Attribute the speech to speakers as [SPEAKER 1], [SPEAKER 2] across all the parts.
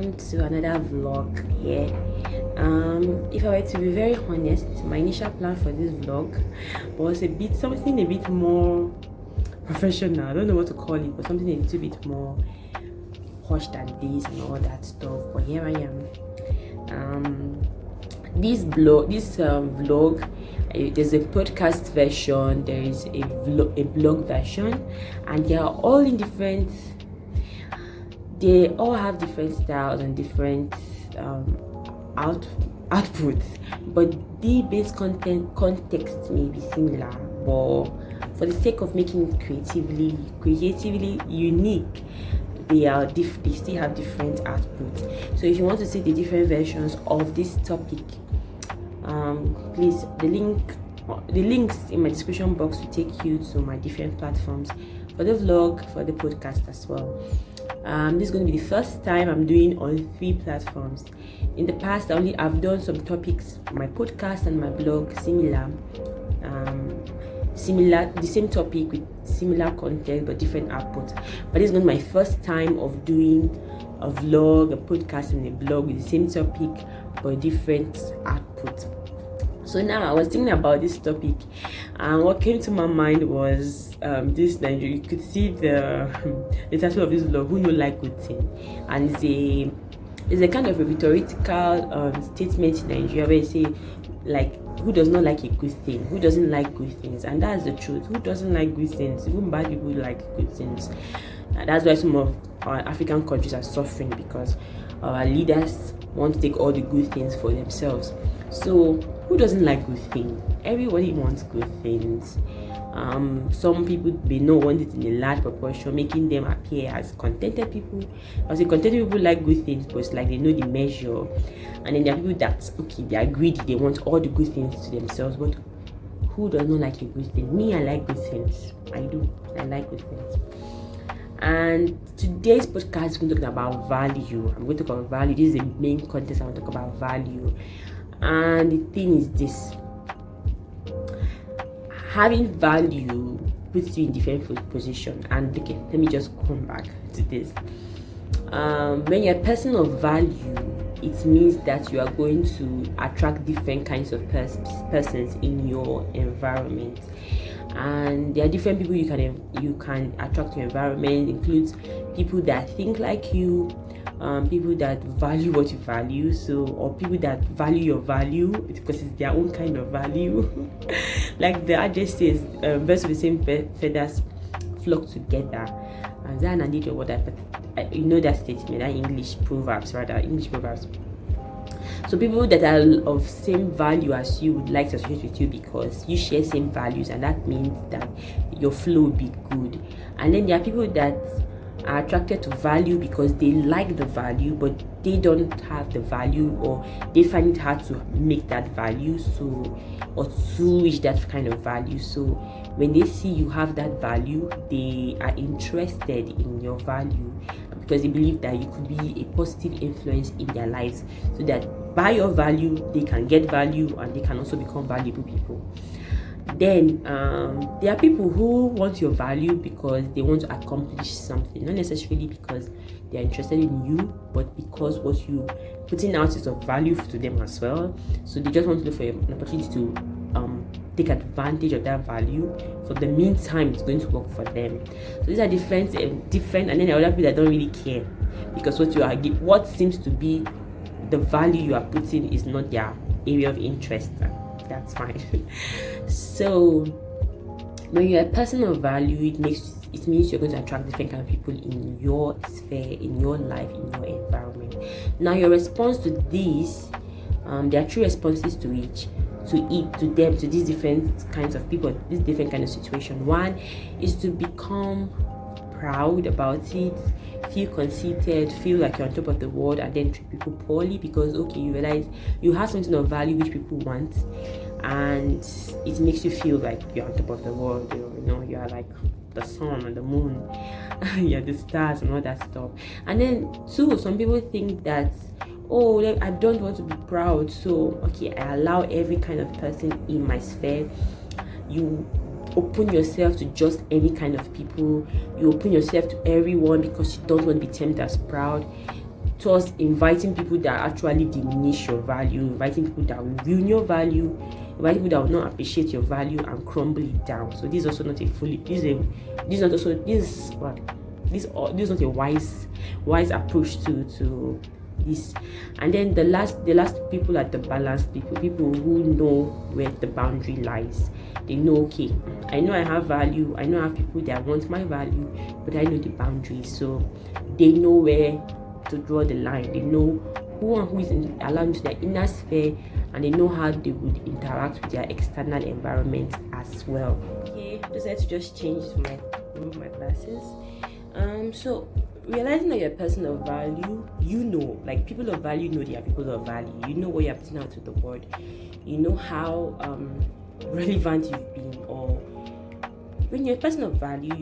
[SPEAKER 1] welcome to another vlog here. If I were to be very honest, my initial plan for this vlog was something a bit more professional. I don't know what to call it, but something a little bit more hush than this and all that stuff. But here I am. This vlog, there's a podcast version, there is a blog version, and they are all in different. They all have different styles and different outputs, but the base context may be similar. But for the sake of making it creatively unique, they still have different outputs. So if you want to see the different versions of this topic, please, the links in my description box will take you to my different platforms for the vlog, for the podcast as well. This is going to be the first time I'm doing on 3 platforms. In the past, I've done some topics, my podcast and my blog, similar, the same topic with similar content but different output. But this is going to be my first time of doing a vlog, a podcast, and a blog with the same topic but different output. So now I was thinking about this topic, and what came to my mind was this Nigeria. You could see the title of this vlog, "Who No Like Good Thing," and it's a kind of a rhetorical statement in Nigeria where you say, like, who does not like a good thing? Who doesn't like good things? And that's the truth. Who doesn't like good things? Even bad people like good things. And that's why some of our African countries are suffering, because our leaders want to take all the good things for themselves. So who doesn't like good things? Everybody wants good things. Some people may not want it in a large proportion, making them appear as contented people. I say contented people like good things, but it's like they know the measure. And then there are people that, okay, they are greedy, they want all the good things to themselves. But who does not like a good thing? Me, I like good things. I do. I like good things. And today's podcast is going to talk about value. I'm going to talk about value. This is the main content. I want to talk about value. And the thing is this: having value puts you in different position. And okay, let me just come back to this. When you're a person of value, it means that you are going to attract different kinds of persons in your environment. And there are different people you can attract to your environment. It includes people that think like you, people that value what you value, or people that value your value because it's their own kind of value. Like the adage says, birds of the same feathers flock together. And that I need what you know that statement, that English proverbs. So people that are of same value as you would like to associate with you because you share same values, and that means that your flow will be good. And then there are people that are attracted to value because they like the value, but they don't have the value, or they find it hard to make that value, or to reach that kind of value. So when they see you have that value, they are interested in your value because they believe that you could be a positive influence in their lives, so that by your value they can get value and they can also become valuable people. Then there are people who want your value because they want to accomplish something, not necessarily because they are interested in you, but because what you putting out is of value to them as well. So they just want to look for an opportunity to take advantage of that value. For the meantime, it's going to work for them. So these are different, and then there are other people that don't really care, because what seems to be the value you are putting is not their area of interest. That's fine. So when you're a person of value, it means you're going to attract different kind of people in your sphere, in your life, in your environment. Now your response to this, there are 3 responses to these different kinds of people, this different kind of situation. One is to become proud about it, feel conceited, feel like you're on top of the world, and then treat people poorly because, okay, you realize you have something of value which people want, and it makes you feel like you're on top of the world. You are like the sun and the moon, you're the stars and all that stuff. And then 2, some people think that, I don't want to be proud, so okay, I allow every kind of person in my sphere. You open yourself to just any kind of people. You open yourself to everyone because you don't want to be termed as proud. towards inviting people that actually diminish your value, inviting people that will ruin your value, inviting people that will not appreciate your value and crumble it down. So this is also not a fully this is not also this what this is not a wise approach to this. And then the last people are the balanced people who know where the boundary lies. They know, okay, I know I have value, I know I have people that want my value, but I know the boundaries. So they know where to draw the line. They know who and who is allowed into their inner sphere, and they know how they would interact with their external environment as well. Okay, I decided to just change remove my glasses. So realizing that you're a person of value, like people of value know they are people of value. You know what you're putting out to the world. You know how relevant you've been, or when you're a person of value,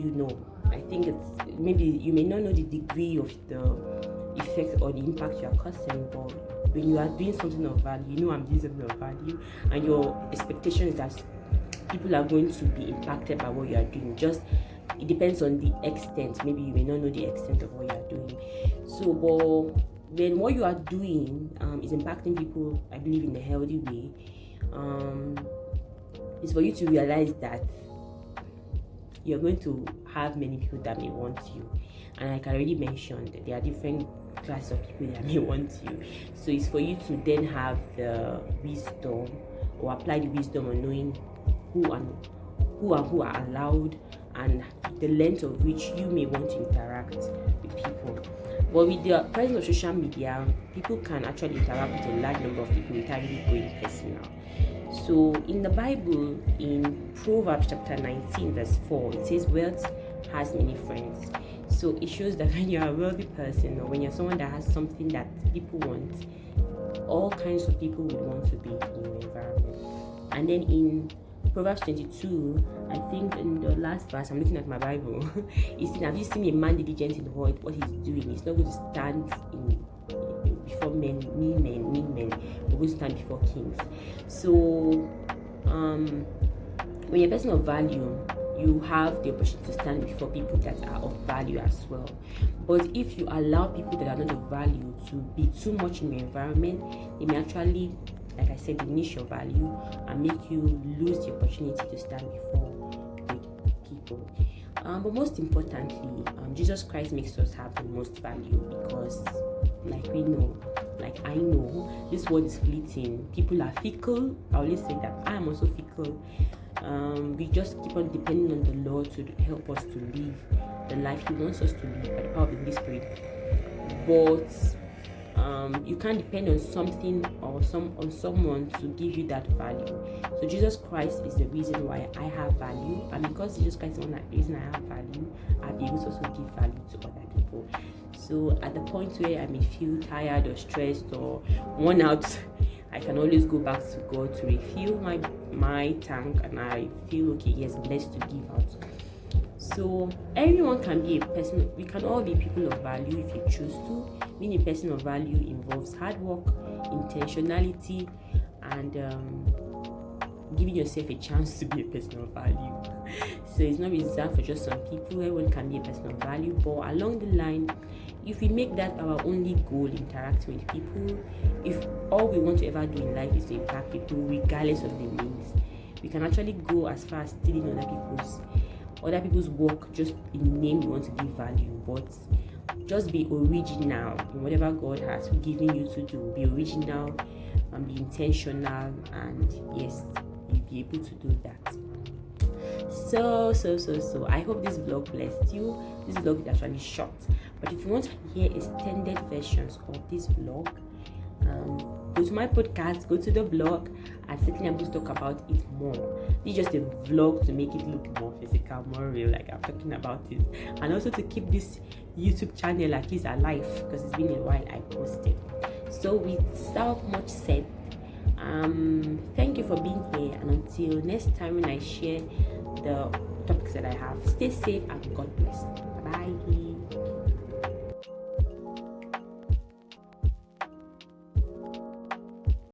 [SPEAKER 1] I think it's maybe you may not know the degree of the effect or the impact you are causing, but when you are doing something of value, I'm doing something of value, and your expectation is that people are going to be impacted by what you are doing. Just it depends on the extent. Maybe you may not know the extent of what you are doing. So, but when what you are doing is impacting people, I believe in a healthy way, it's for you to realize that you're going to have many people that may want you. And like I already mentioned, there are different classes of people that may want you. So it's for you to then have the wisdom, or apply the wisdom on knowing who are allowed, and the length of which you may want to interact with people. But with the presence of social media, people can actually interact with a large number of people without really going personal. So in the Bible, in Proverbs chapter 19 verse 4, it says wealth has many friends. So it shows that when you're a wealthy person, or when you're someone that has something that people want, all kinds of people would want to be in your environment. And then in Proverbs 22, I think in the last verse, I'm looking at my Bible, it says, have you seen a man diligent in what he's doing? He's not going to stand before mean men, but going to stand before kings. So when you're a person of value, you have the opportunity to stand before people that are of value as well. But if you allow people that are not of value to be too much in your environment, they may actually, like I said, diminish your value and make you lose the opportunity to stand before great people. But most importantly, Jesus Christ makes us have the most value, because like I know, this world is fleeting. People are fickle. I always say that I am also fickle. We just keep on depending on the Lord to help us to live the life He wants us to live by the power of the Holy Spirit. But you can't depend on something or on someone to give you that value. So Jesus Christ is the reason why I have value, and because Jesus Christ is the reason I have value, I'll be able to also give value to other people. So at the point where I may feel tired or stressed or worn out, I can always go back to God to refill my tank, and I feel okay, yes, blessed to give out. So everyone can be a person. We can all be people of value if you choose to. Being a person of value involves hard work, intentionality, and giving yourself a chance to be a person of value. So it's not reserved for just some people. Everyone can be a person of value, but along the line, if we make that our only goal, interacting with people, if all we want to ever do in life is to impact people regardless of the means, we can actually go as far as stealing other people's work just in the name you want to give value. But just be original in whatever God has given you to do. Be original and be intentional, and yes, you'll be able to do that. So I hope this vlog blessed you. This vlog is actually short, but if you want to hear extended versions of this vlog, go to my podcast, go to the blog, and certainly I'm going to talk about it more. This is just a vlog to make it look more physical, more real, like I'm talking about it, and also to keep this YouTube channel at least alive, because it's been a while I posted. So without much said, thank you for being here, and until next time when I share the topics that I have, stay safe and God bless. Bye.